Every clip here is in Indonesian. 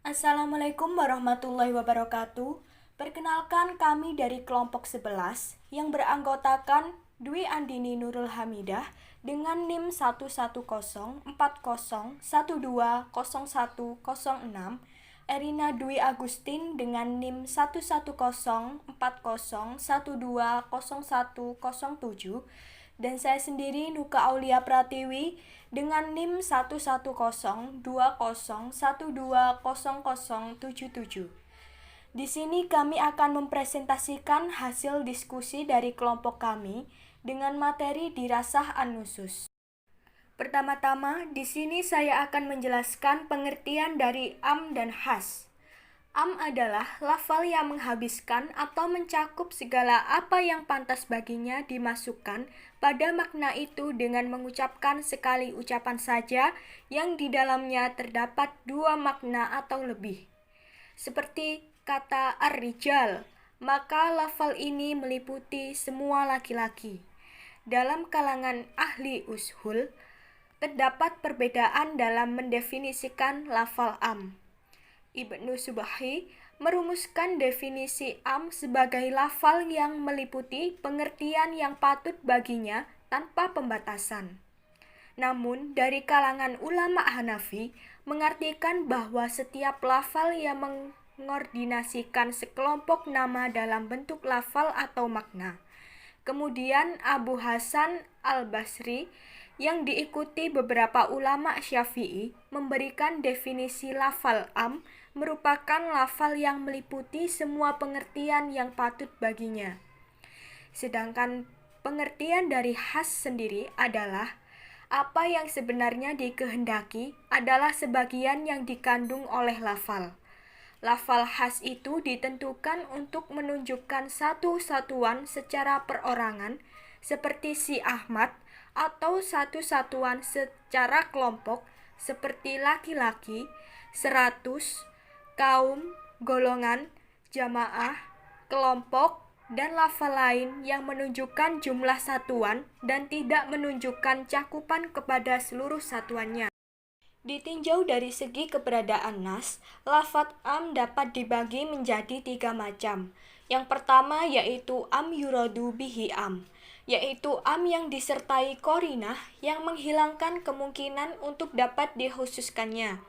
Assalamualaikum warahmatullahi wabarakatuh. Perkenalkan kami dari kelompok 11 yang beranggotakan Dwi Andini Nurul Hamidah dengan NIM 11040120106, Erina Dwi Agustin dengan NIM 11040120107, dan saya sendiri Nuka Aulia Pratiwi dengan NIM 11020120077. Di sini kami akan mempresentasikan hasil diskusi dari kelompok kami dengan materi dirasah an-nusus. Pertama-tama, di sini saya akan menjelaskan pengertian dari am dan has. Am adalah lafal yang menghabiskan atau mencakup segala apa yang pantas baginya dimasukkan pada makna itu dengan mengucapkan sekali ucapan saja yang di dalamnya terdapat dua makna atau lebih. Seperti kata ar-rijal, maka lafal ini meliputi semua laki-laki. Dalam kalangan ahli ushul, terdapat perbedaan dalam mendefinisikan lafal am. Ibnu Subhi merumuskan definisi am sebagai lafal yang meliputi pengertian yang patut baginya tanpa pembatasan. Namun, dari kalangan ulama Hanafi mengartikan bahwa setiap lafal yang mengordinasikan sekelompok nama dalam bentuk lafal atau makna. Kemudian Abu Hasan al-Basri yang diikuti beberapa ulama Syafi'i memberikan definisi lafal am merupakan lafal yang meliputi semua pengertian yang patut baginya. Sedangkan pengertian dari has sendiri adalah apa yang sebenarnya dikehendaki adalah sebagian yang dikandung oleh lafal. Lafal has itu ditentukan untuk menunjukkan satu satuan secara perorangan seperti si Ahmad, atau satu satuan secara kelompok seperti laki-laki, 100, kaum, golongan, jamaah, kelompok, dan lafal lain yang menunjukkan jumlah satuan dan tidak menunjukkan cakupan kepada seluruh satuannya. Ditinjau dari segi keberadaan nas, lafadz am dapat dibagi menjadi 3 macam. Yang pertama yaitu am yuradu bihi am, yaitu am yang disertai korinah yang menghilangkan kemungkinan untuk dapat dikhususkannya.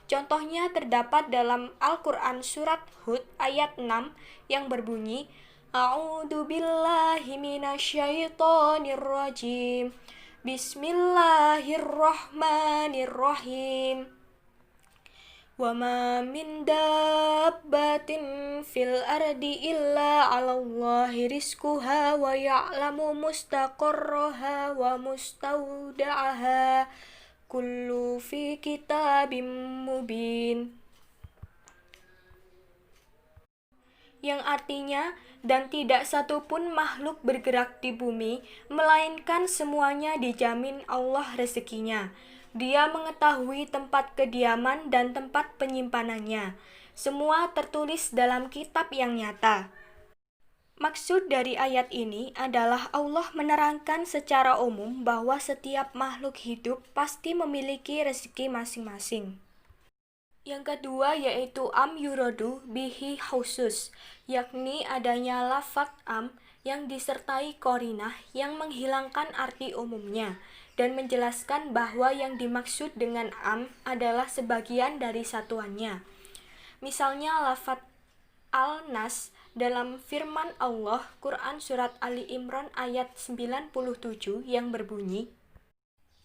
Contohnya terdapat dalam Al-Quran surat Hud ayat 6 yang berbunyi, A'udzu billahi minasyaitonir rajim. Bismillahirrahmanirrahim. Wa ma min dabbatin fil ardi illa 'alallahi rizquha wa ya'lamu mustaqarraha wa mustawda'aha kullu fi kitabim mubin. Yang artinya, dan tidak satupun makhluk bergerak di bumi, melainkan semuanya dijamin Allah rezekinya. Dia mengetahui tempat kediaman dan tempat penyimpanannya. Semua tertulis dalam kitab yang nyata. Maksud dari ayat ini adalah Allah menerangkan secara umum bahwa setiap makhluk hidup pasti memiliki rezeki masing-masing. Yang kedua yaitu am yuradu bihi khusus, yakni adanya lafadz am yang disertai korinah yang menghilangkan arti umumnya dan menjelaskan bahwa yang dimaksud dengan am adalah sebagian dari satuannya. Misalnya lafadz al-nas dalam firman Allah Quran surat Ali Imran ayat 97 yang berbunyi,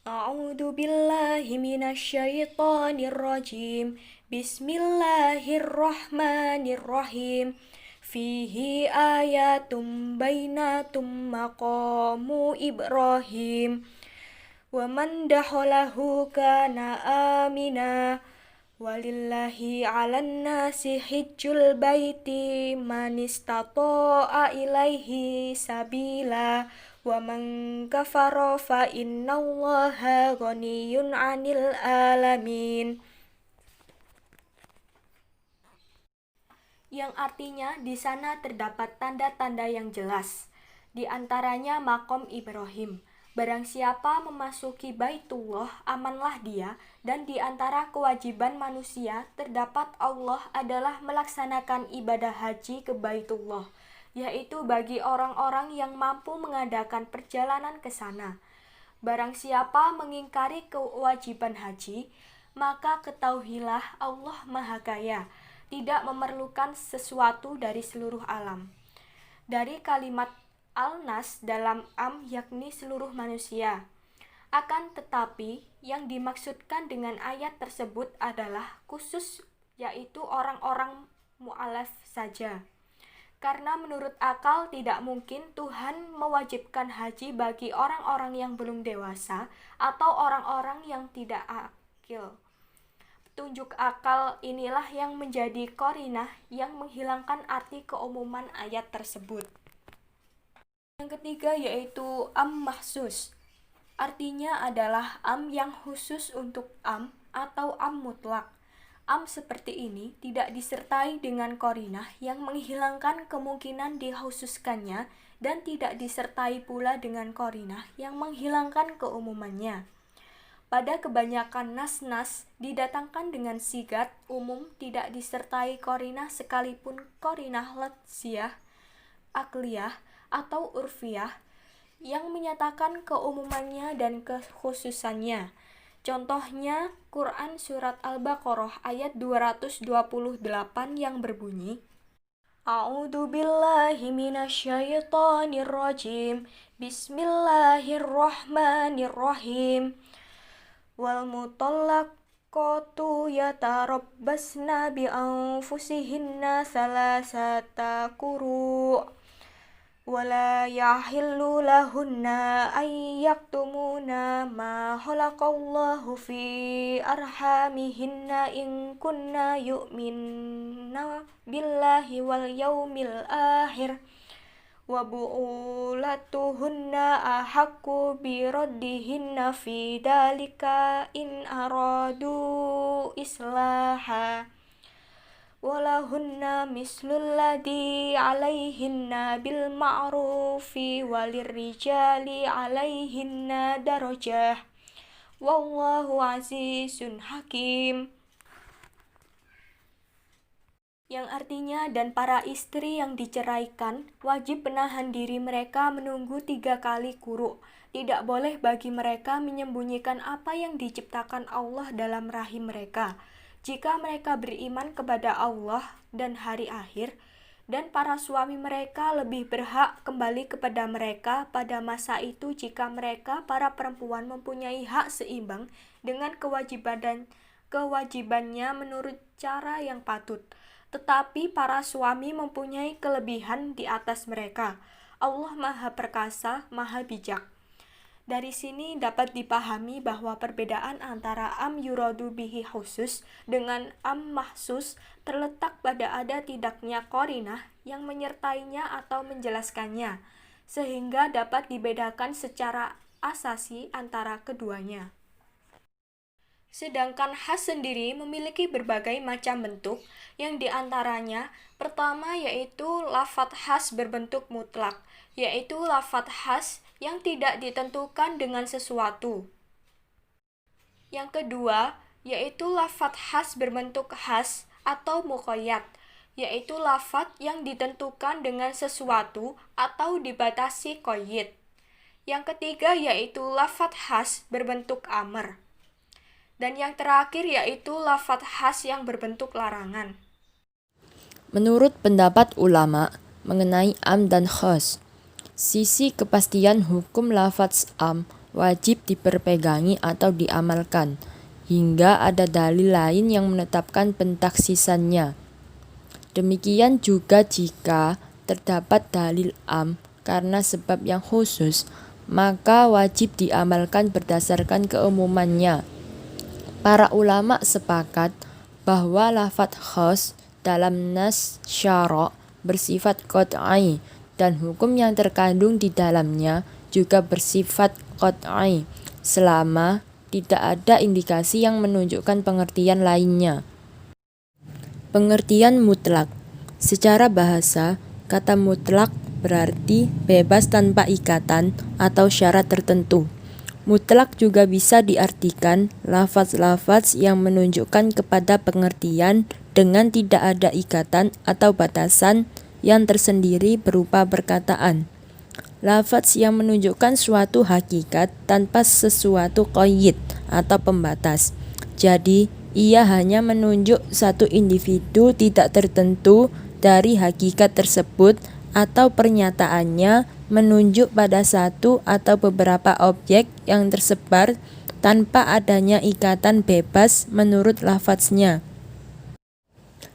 A'udzu billahi minasyaitonir rajim. Bismillahirrahmanirrahim. Fihi ayatum bainatum maqamu Ibrahim. Wa man dakhalahu kana amina. Walillahi 'alan nasi hijjul baiti man istata'a ilaihi sabila. Wa man kafara fa innallaha ghaniyyun 'anil alamin. Yang artinya di sana terdapat tanda-tanda yang jelas. Di antaranya makom Ibrahim. Barang siapa memasuki Baitullah, amanlah dia, dan di antara kewajiban manusia terdapat Allah adalah melaksanakan ibadah haji ke Baitullah, yaitu bagi orang-orang yang mampu mengadakan perjalanan ke sana. Barang siapa mengingkari kewajiban haji, maka ketahuilah Allah Maha Kaya, tidak memerlukan sesuatu dari seluruh alam. Dari kalimat al-nas dalam yakni seluruh manusia. Akan tetapi, yang dimaksudkan dengan ayat tersebut adalah khusus, yaitu orang-orang mu'alaf saja. Karena menurut akal tidak mungkin Tuhan mewajibkan haji bagi orang-orang yang belum dewasa atau orang-orang yang tidak akil. Petunjuk akal inilah yang menjadi qarinah yang menghilangkan arti keumuman ayat tersebut. Yang ketiga yaitu mahsus. Artinya adalah yang khusus untuk atau mutlak. Seperti ini tidak disertai dengan qarinah yang menghilangkan kemungkinan dikhususkannya dan tidak disertai pula dengan qarinah yang menghilangkan keumumannya. Pada kebanyakan nas-nas didatangkan dengan sigat umum tidak disertai qarinah sekalipun qarinah latsiyah, akliyah, atau urfiyah yang menyatakan keumumannya dan kekhususannya. Contohnya Quran Surat Al-Baqarah ayat 228 yang berbunyi, A'udzu billahi minasyaitonir rajim. Bismillahirrahmanirrahim. Wal mutallaqatu yatarabbasna bi anfusihinna salasata quru' wala yahillu lahunna ay yaktumuna ma khalaqallahu fi arhamihinna in kunna yu'minna billahi wal yawmil akhir wa bu'ulatuhunna ahaqqu bi raddihinna fi dalika in aradu islaha walahunna mislul ladzi alaihinna bil ma'rufi walirrijali alaihinna darajah wallahu azizun hakim. Yang artinya, dan para istri yang diceraikan wajib menahan diri mereka menunggu 3 kali quru'. Tidak boleh bagi mereka menyembunyikan apa yang diciptakan Allah dalam rahim mereka. Jika mereka beriman kepada Allah dan hari akhir, dan para suami mereka lebih berhak kembali kepada mereka pada masa itu jika mereka, para perempuan, mempunyai hak seimbang dengan kewajibannya menurut cara yang patut. Tetapi para suami mempunyai kelebihan di atas mereka. Allah Maha Perkasa, Maha Bijak. Dari sini dapat dipahami bahwa perbedaan antara yuradu bihi khusus dengan mahsus terletak pada ada tidaknya qarinah yang menyertainya atau menjelaskannya, sehingga dapat dibedakan secara asasi antara keduanya. Sedangkan khas sendiri memiliki berbagai macam bentuk, yang diantaranya pertama yaitu lafadz khas berbentuk mutlak, yaitu lafadz khas yang tidak ditentukan dengan sesuatu. Yang kedua yaitu lafadz khas berbentuk khas atau muqayyad, yaitu lafadz yang ditentukan dengan sesuatu atau dibatasi qayyid. Yang ketiga yaitu lafadz khas berbentuk amr. Dan yang terakhir yaitu lafadz khas yang berbentuk larangan. Menurut pendapat ulama mengenai dan khas, sisi kepastian hukum lafadz wajib diperpegangi atau diamalkan hingga ada dalil lain yang menetapkan pentaksisannya. Demikian juga jika terdapat dalil karena sebab yang khusus, maka wajib diamalkan berdasarkan keumumannya. Para ulama sepakat bahwa lafadz khas dalam nas syara' bersifat qat'i dan hukum yang terkandung di dalamnya juga bersifat qat'i selama tidak ada indikasi yang menunjukkan pengertian lainnya. Pengertian mutlak. Secara bahasa, kata mutlak berarti bebas tanpa ikatan atau syarat tertentu. Mutlak juga bisa diartikan lafaz-lafaz yang menunjukkan kepada pengertian dengan tidak ada ikatan atau batasan yang tersendiri berupa perkataan. Lafaz yang menunjukkan suatu hakikat tanpa sesuatu qayyid atau pembatas. Jadi, ia hanya menunjuk satu individu tidak tertentu dari hakikat tersebut atau pernyataannya menunjuk pada satu atau beberapa objek yang tersebar tanpa adanya ikatan bebas menurut lafaznya.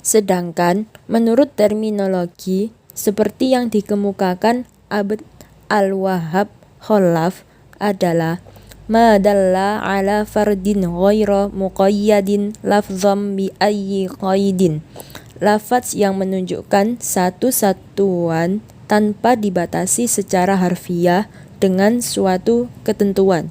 Sedangkan menurut terminologi seperti yang dikemukakan Abd al-Wahhab Khalaf adalah ma dalla ala fardin ghaira muqayyadin lafzam bi ayyi qaidin. Lafaz yang menunjukkan satu satuan tanpa dibatasi secara harfiah dengan suatu ketentuan.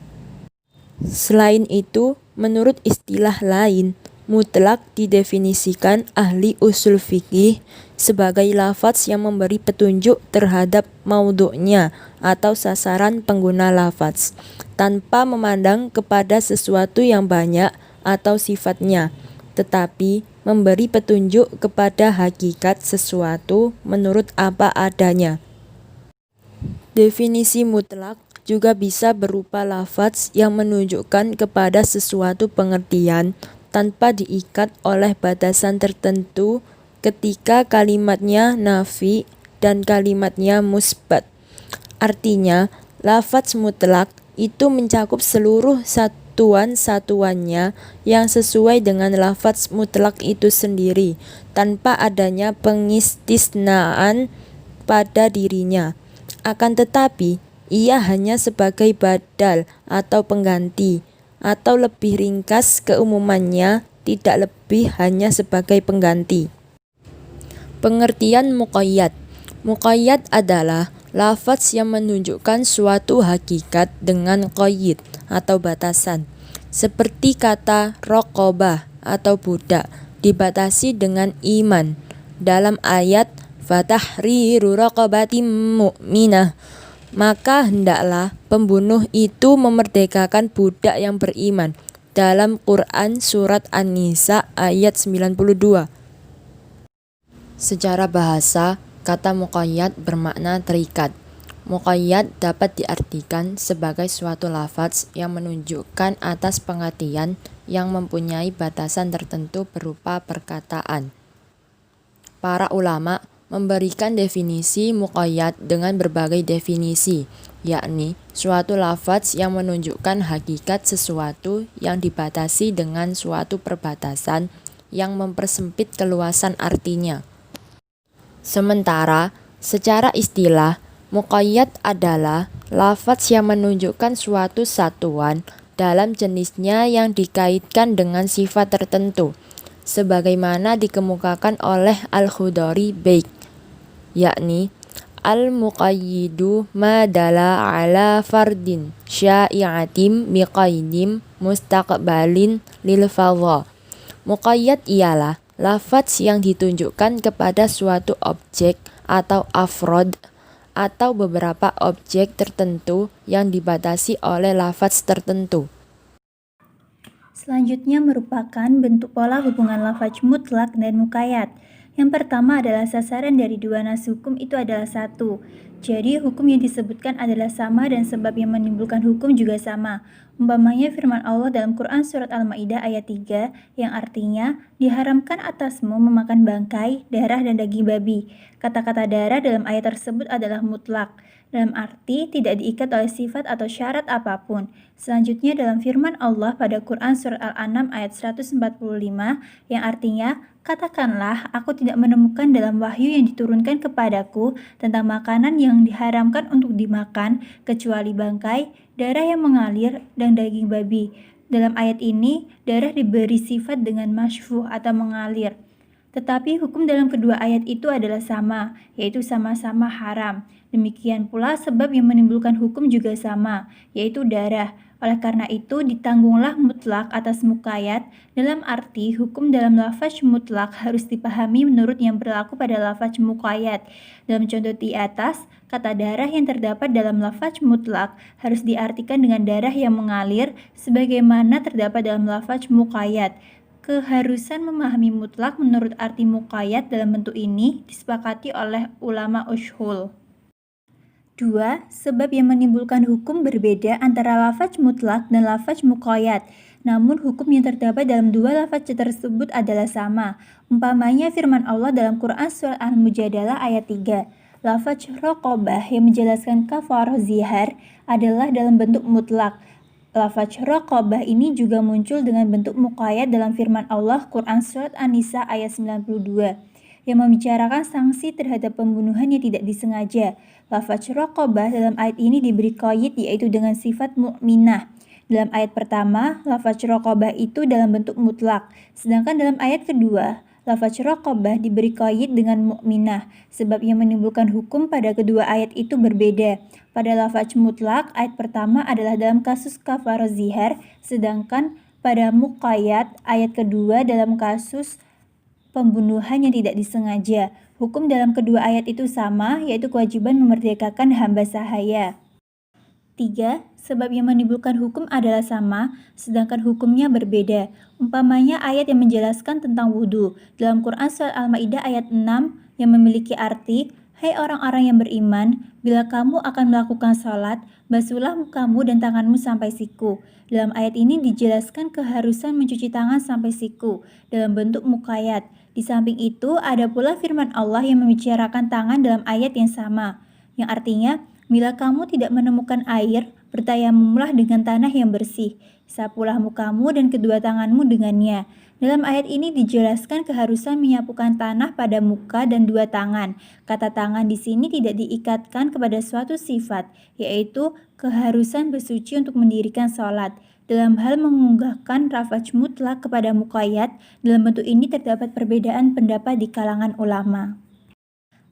Selain itu, menurut istilah lain, mutlak didefinisikan ahli usul fikih sebagai lafaz yang memberi petunjuk terhadap maudhu'nya atau sasaran pengguna lafaz, tanpa memandang kepada sesuatu yang banyak atau sifatnya, tetapi memberi petunjuk kepada hakikat sesuatu menurut apa adanya. Definisi mutlak juga bisa berupa lafaz yang menunjukkan kepada sesuatu pengertian tanpa diikat oleh batasan tertentu ketika kalimatnya nafi dan kalimatnya musbat. Artinya, lafaz mutlak itu mencakup seluruh satuan-satuannya yang sesuai dengan lafaz mutlak itu sendiri, tanpa adanya pengistisnaan pada dirinya. Akan tetapi, ia hanya sebagai badal atau pengganti, atau lebih ringkas keumumannya tidak lebih hanya sebagai pengganti. Pengertian muqayyad. Muqayyad adalah lafaz yang menunjukkan suatu hakikat dengan qayyid atau batasan. Seperti kata raqabah atau budak dibatasi dengan iman dalam ayat fatahriru raqabatim mu'minah. Maka hendaklah pembunuh itu memerdekakan budak yang beriman dalam Quran surat An-Nisa ayat 92. Secara bahasa, kata muqayyad bermakna terikat. Muqayyad dapat diartikan sebagai suatu lafaz yang menunjukkan atas pengertian yang mempunyai batasan tertentu berupa perkataan. Para ulama memberikan definisi muqayyad dengan berbagai definisi, yakni suatu lafaz yang menunjukkan hakikat sesuatu yang dibatasi dengan suatu perbatasan yang mempersempit keluasan artinya. Sementara, secara istilah, muqayyad adalah lafaz yang menunjukkan suatu satuan dalam jenisnya yang dikaitkan dengan sifat tertentu, sebagaimana dikemukakan oleh Al-Khudari baik, yakni al-muqayyidu ma dala ala fardin sya'i'atim biqaidim mustaqbalin lil fadha. Muqayyad ialah lafaz yang ditunjukkan kepada suatu objek atau afrod atau beberapa objek tertentu yang dibatasi oleh lafaz tertentu. Selanjutnya merupakan bentuk pola hubungan lafaz mutlak dan muqayyad. Yang pertama adalah sasaran dari dua nas hukum itu adalah satu. Jadi hukum yang disebutkan adalah sama dan sebab yang menimbulkan hukum juga sama. Umpamanya firman Allah dalam Quran surat Al-Maidah ayat 3 yang artinya diharamkan atasmu memakan bangkai, darah dan daging babi. Kata-kata darah dalam ayat tersebut adalah mutlak, dalam arti tidak diikat oleh sifat atau syarat apapun. Selanjutnya dalam firman Allah pada Quran surat Al-An'am ayat 145 yang artinya katakanlah, aku tidak menemukan dalam wahyu yang diturunkan kepadaku tentang makanan yang diharamkan untuk dimakan, kecuali bangkai, darah yang mengalir, dan daging babi. Dalam ayat ini, darah diberi sifat dengan masyfuh atau mengalir. Tetapi hukum dalam kedua ayat itu adalah sama, yaitu sama-sama haram. Demikian pula sebab yang menimbulkan hukum juga sama, yaitu darah. Oleh karena itu, ditanggunglah mutlak atas muqayyad dalam arti hukum dalam lafaz mutlak harus dipahami menurut yang berlaku pada lafaz muqayyad. Dalam contoh di atas, kata darah yang terdapat dalam lafaz mutlak harus diartikan dengan darah yang mengalir sebagaimana terdapat dalam lafaz muqayyad. Keharusan memahami mutlak menurut arti muqayyad dalam bentuk ini disepakati oleh ulama ushul. 2. Sebab yang menimbulkan hukum berbeda antara lafaz mutlak dan lafaz muqayyad. Namun hukum yang terdapat dalam dua lafaz tersebut adalah sama. Umpamanya firman Allah dalam Quran Surat Al-Mujadalah ayat 3. Lafaz raqabah yang menjelaskan kafarah zihar adalah dalam bentuk mutlak. Lafaz raqabah ini juga muncul dengan bentuk muqayyad dalam firman Allah Quran Surat An-Nisa ayat 92. Yang membicarakan sanksi terhadap pembunuhan yang tidak disengaja. Lafaz raqabah dalam ayat ini diberi qaid yaitu dengan sifat mukminah. Dalam ayat pertama, lafaz raqabah itu dalam bentuk mutlak, sedangkan dalam ayat kedua, lafaz raqabah diberi qaid dengan mukminah, sebab yang menimbulkan hukum pada kedua ayat itu berbeda. Pada lafaz mutlak, ayat pertama adalah dalam kasus kafarah zihar, sedangkan pada muqayyad, ayat kedua dalam kasus pembunuhan yang tidak disengaja. Hukum dalam kedua ayat itu sama, yaitu kewajiban memerdekakan hamba sahaya. 3. Sebab yang menimbulkan hukum adalah sama, sedangkan hukumnya berbeda. Umpamanya ayat yang menjelaskan tentang wudhu. Dalam Quran Surat Al-Ma'idah ayat 6 yang memiliki arti, hai orang-orang yang beriman, bila kamu akan melakukan salat, basuhlah mukamu dan tanganmu sampai siku. Dalam ayat ini dijelaskan keharusan mencuci tangan sampai siku dalam bentuk muqayyad. Di samping itu, ada pula firman Allah yang membicarakan tangan dalam ayat yang sama, yang artinya, bila kamu tidak menemukan air, bertayamumlah dengan tanah yang bersih, sapulah mukamu dan kedua tanganmu dengannya. Dalam ayat ini dijelaskan keharusan menyapukan tanah pada muka dan dua tangan. Kata tangan di sini tidak diikatkan kepada suatu sifat, yaitu keharusan bersuci untuk mendirikan sholat. Dalam hal mengunggahkan lafaz mutlak kepada muqayyad, dalam bentuk ini terdapat perbedaan pendapat di kalangan ulama.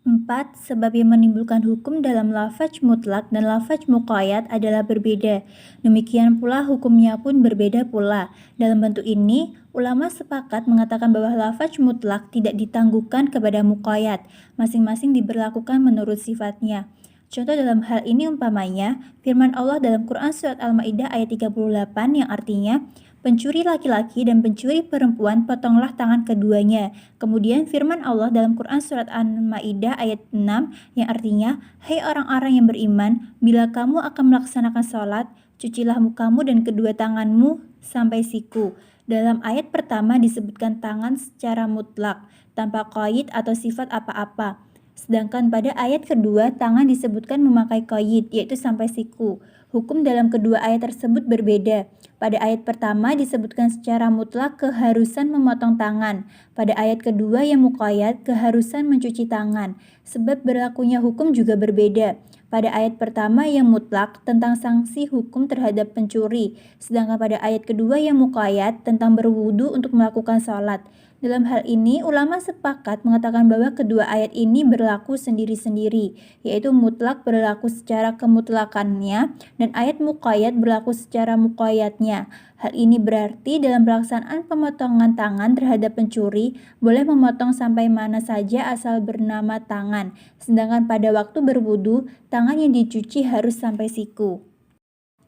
4. Sebab yang menimbulkan hukum dalam lafaz mutlak dan lafaz muqayyad adalah berbeda. Demikian pula hukumnya pun berbeda pula. Dalam bentuk ini, ulama sepakat mengatakan bahwa lafaz mutlak tidak ditangguhkan kepada muqayyad, masing-masing diberlakukan menurut sifatnya. Contoh dalam hal ini umpamanya, firman Allah dalam Quran Surat Al-Ma'idah ayat 38 yang artinya, pencuri laki-laki dan pencuri perempuan potonglah tangan keduanya. Kemudian firman Allah dalam Quran Surat Al-Ma'idah ayat 6 yang artinya, hai orang-orang yang beriman, bila kamu akan melaksanakan sholat, cucilah mukamu dan kedua tanganmu sampai siku. Dalam ayat pertama disebutkan tangan secara mutlak, tanpa qaid atau sifat apa-apa. Sedangkan pada ayat kedua, tangan disebutkan memakai qaid, yaitu sampai siku. Hukum dalam kedua ayat tersebut berbeda. Pada ayat pertama disebutkan secara mutlak keharusan memotong tangan. Pada ayat kedua yang muqayyad, keharusan mencuci tangan. Sebab berlakunya hukum juga berbeda. Pada ayat pertama yang mutlak tentang sanksi hukum terhadap pencuri. Sedangkan pada ayat kedua yang muqayyad tentang berwudu untuk melakukan sholat. Dalam hal ini, ulama sepakat mengatakan bahwa kedua ayat ini berlaku sendiri-sendiri, yaitu mutlak berlaku secara kemutlakannya dan ayat muqayyad berlaku secara muqayyadnya. Hal ini berarti dalam pelaksanaan pemotongan tangan terhadap pencuri, boleh memotong sampai mana saja asal bernama tangan, sedangkan pada waktu berwudu, tangan yang dicuci harus sampai siku.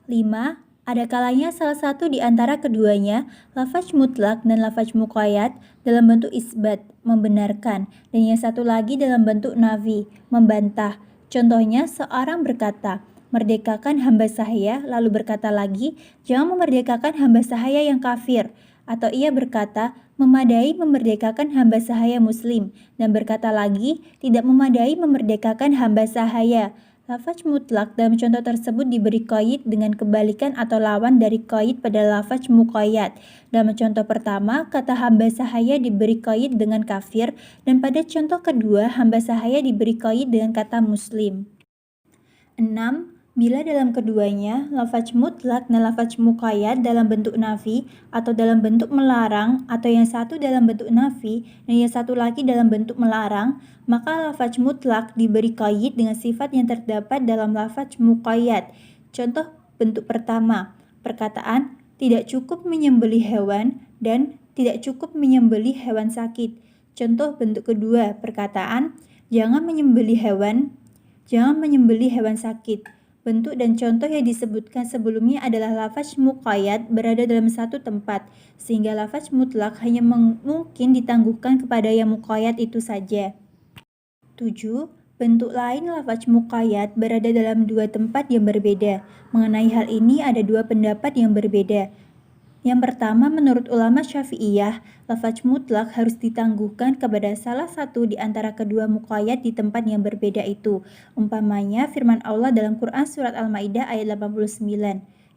5. Ada kalanya salah satu di antara keduanya, lafaz mutlak dan lafaz muqayyad dalam bentuk isbat, membenarkan, dan yang satu lagi dalam bentuk nafi, membantah. Contohnya, seorang berkata, merdekakan hamba sahaya, lalu berkata lagi, jangan memerdekakan hamba sahaya yang kafir. Atau ia berkata, memadai memerdekakan hamba sahaya muslim, dan berkata lagi, tidak memadai memerdekakan hamba sahaya. Lafaz mutlak dalam contoh tersebut diberi qaid dengan kebalikan atau lawan dari qaid pada lafaz muqayyad. Dalam contoh pertama, kata hamba sahaya diberi qaid dengan kafir, dan pada contoh kedua, hamba sahaya diberi qaid dengan kata muslim. 6. Bila dalam keduanya, lafaz mutlak dan lafaz muqayyad dalam bentuk nafi atau dalam bentuk melarang, atau yang satu dalam bentuk nafi dan yang satu lagi dalam bentuk melarang, maka lafaz mutlak diberi qaid dengan sifat yang terdapat dalam lafaz muqayyad. Contoh bentuk pertama, perkataan tidak cukup menyembelih hewan dan tidak cukup menyembelih hewan sakit. Contoh bentuk kedua perkataan jangan menyembelih hewan sakit. Bentuk dan contoh yang disebutkan sebelumnya adalah lafaz muqayyad berada dalam satu tempat, sehingga lafaz mutlak hanya mungkin ditangguhkan kepada yang muqayyad itu saja. 7. Bentuk lain lafaz muqayyad berada dalam dua tempat yang berbeda. Mengenai hal ini ada dua pendapat yang berbeda. Yang pertama, menurut ulama Syafi'iyah, lafaz mutlak harus ditangguhkan kepada salah satu di antara kedua muqayyad di tempat yang berbeda itu. Umpamanya firman Allah dalam Quran Surat Al-Ma'idah ayat 89,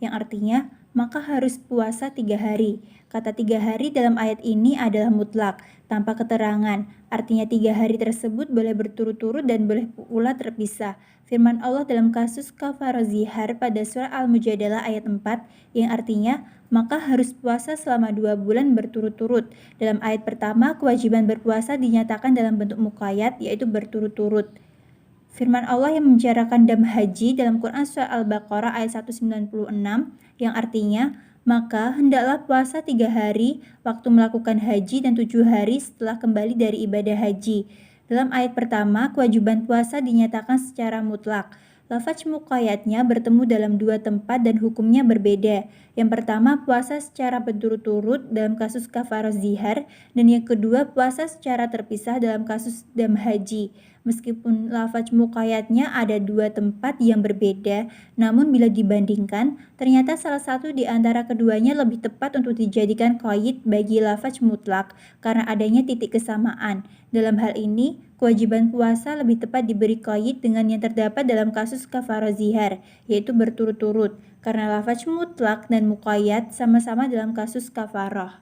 yang artinya, maka harus puasa 3 hari. Kata 3 hari dalam ayat ini adalah mutlak, tanpa keterangan. Artinya 3 hari tersebut boleh berturut-turut dan boleh pula terpisah. Firman Allah dalam kasus kafarah zihar pada Surah Al-Mujadalah ayat 4, yang artinya, maka harus puasa selama 2 bulan berturut-turut. Dalam ayat pertama, kewajiban berpuasa dinyatakan dalam bentuk muqayyad, yaitu berturut-turut. Firman Allah yang membicarakan dam haji dalam Quran Surah Al-Baqarah ayat 196, yang artinya, maka hendaklah puasa 3 hari waktu melakukan haji dan 7 hari setelah kembali dari ibadah haji. Dalam ayat pertama, kewajiban puasa dinyatakan secara mutlak. Lafaz muqayyadnya bertemu dalam dua tempat dan hukumnya berbeda. Yang pertama, puasa secara berturut-turut dalam kasus kafarah zihar, dan yang kedua, puasa secara terpisah dalam kasus dam haji. Meskipun lafaz muqayyadnya ada dua tempat yang berbeda, namun bila dibandingkan, ternyata salah satu di antara keduanya lebih tepat untuk dijadikan qaid bagi lafaz mutlak karena adanya titik kesamaan. Dalam hal ini, kewajiban puasa lebih tepat diberi qaid dengan yang terdapat dalam kasus kafarah zihar, yaitu berturut-turut, karena lafaz mutlak dan muqayyad sama-sama dalam kasus kafarah.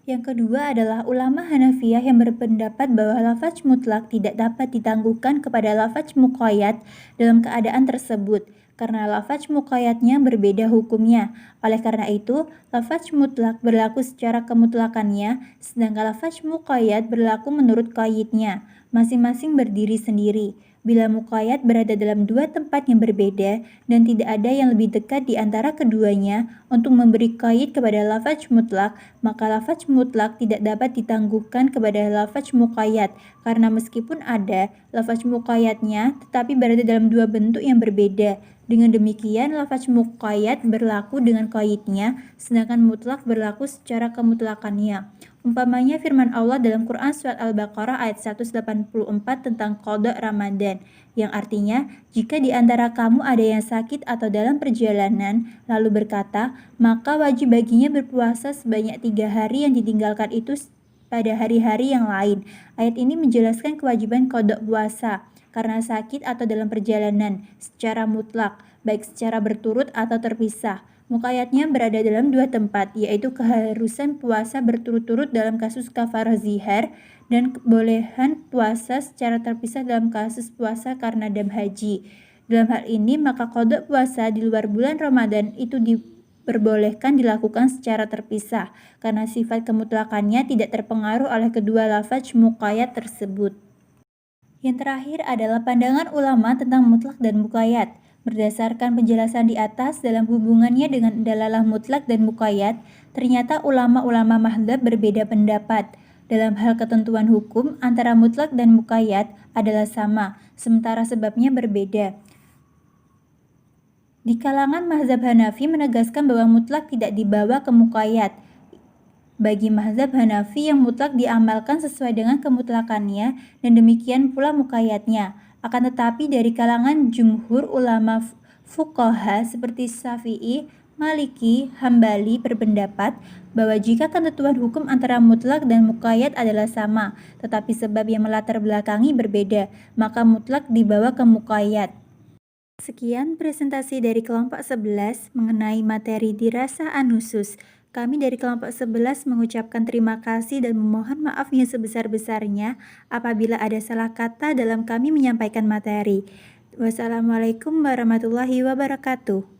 Yang kedua adalah ulama Hanafiyah yang berpendapat bahwa lafaz mutlak tidak dapat ditangguhkan kepada lafaz muqayyad dalam keadaan tersebut, karena lafaz muqayyadnya berbeda hukumnya. Oleh karena itu, lafaz mutlak berlaku secara kemutlakannya, sedangkan lafaz muqayyad berlaku menurut qaidnya, masing-masing berdiri sendiri. Bila muqayyad berada dalam dua tempat yang berbeda dan tidak ada yang lebih dekat di antara keduanya untuk memberi qaid kepada lafaz mutlak, maka lafaz mutlak tidak dapat ditangguhkan kepada lafaz muqayyad karena meskipun ada lafaz muqayyadnya tetapi berada dalam dua bentuk yang berbeda. Dengan demikian, lafaz muqayyad berlaku dengan qaidnya, sedangkan mutlak berlaku secara kemutlakannya. Umpamanya firman Allah dalam Quran Surat Al-Baqarah ayat 184 tentang qada Ramadan, yang artinya, jika di antara kamu ada yang sakit atau dalam perjalanan, lalu berkata, maka wajib baginya berpuasa sebanyak 3 hari yang ditinggalkan itu pada hari-hari yang lain. Ayat ini menjelaskan kewajiban qada puasa karena sakit atau dalam perjalanan secara mutlak, baik secara berturut atau terpisah. Muqayyadnya berada dalam dua tempat, yaitu keharusan puasa berturut-turut dalam kasus kafarah zihar dan kebolehan puasa secara terpisah dalam kasus puasa karena dam haji. Dalam hal ini, maka qada puasa di luar bulan Ramadan itu diperbolehkan dilakukan secara terpisah, karena sifat kemutlakannya tidak terpengaruh oleh kedua lafaz muqayyad tersebut. Yang terakhir adalah pandangan ulama tentang mutlak dan muqayyad. Berdasarkan penjelasan di atas dalam hubungannya dengan dalalah mutlak dan muqayyad, ternyata ulama-ulama mazhab berbeda pendapat. Dalam hal ketentuan hukum, antara mutlak dan muqayyad adalah sama, sementara sebabnya berbeda. Di kalangan mazhab Hanafi menegaskan bahwa mutlak tidak dibawa ke muqayyad. Bagi mazhab Hanafi yang mutlak diamalkan sesuai dengan kemutlakannya dan demikian pula muqayyadnya. Akan tetapi dari kalangan jumhur ulama fuqaha seperti Syafi'i, Maliki, Hambali berpendapat bahwa jika ketentuan hukum antara mutlak dan muqayyad adalah sama, tetapi sebab yang melatar belakangi berbeda, maka mutlak dibawa ke muqayyad. Sekian presentasi dari kelompok 11 mengenai materi dirasah an-nusus. Kami dari kelompok 11 mengucapkan terima kasih dan memohon maaf yang sebesar-besarnya apabila ada salah kata dalam kami menyampaikan materi. Wassalamualaikum warahmatullahi wabarakatuh.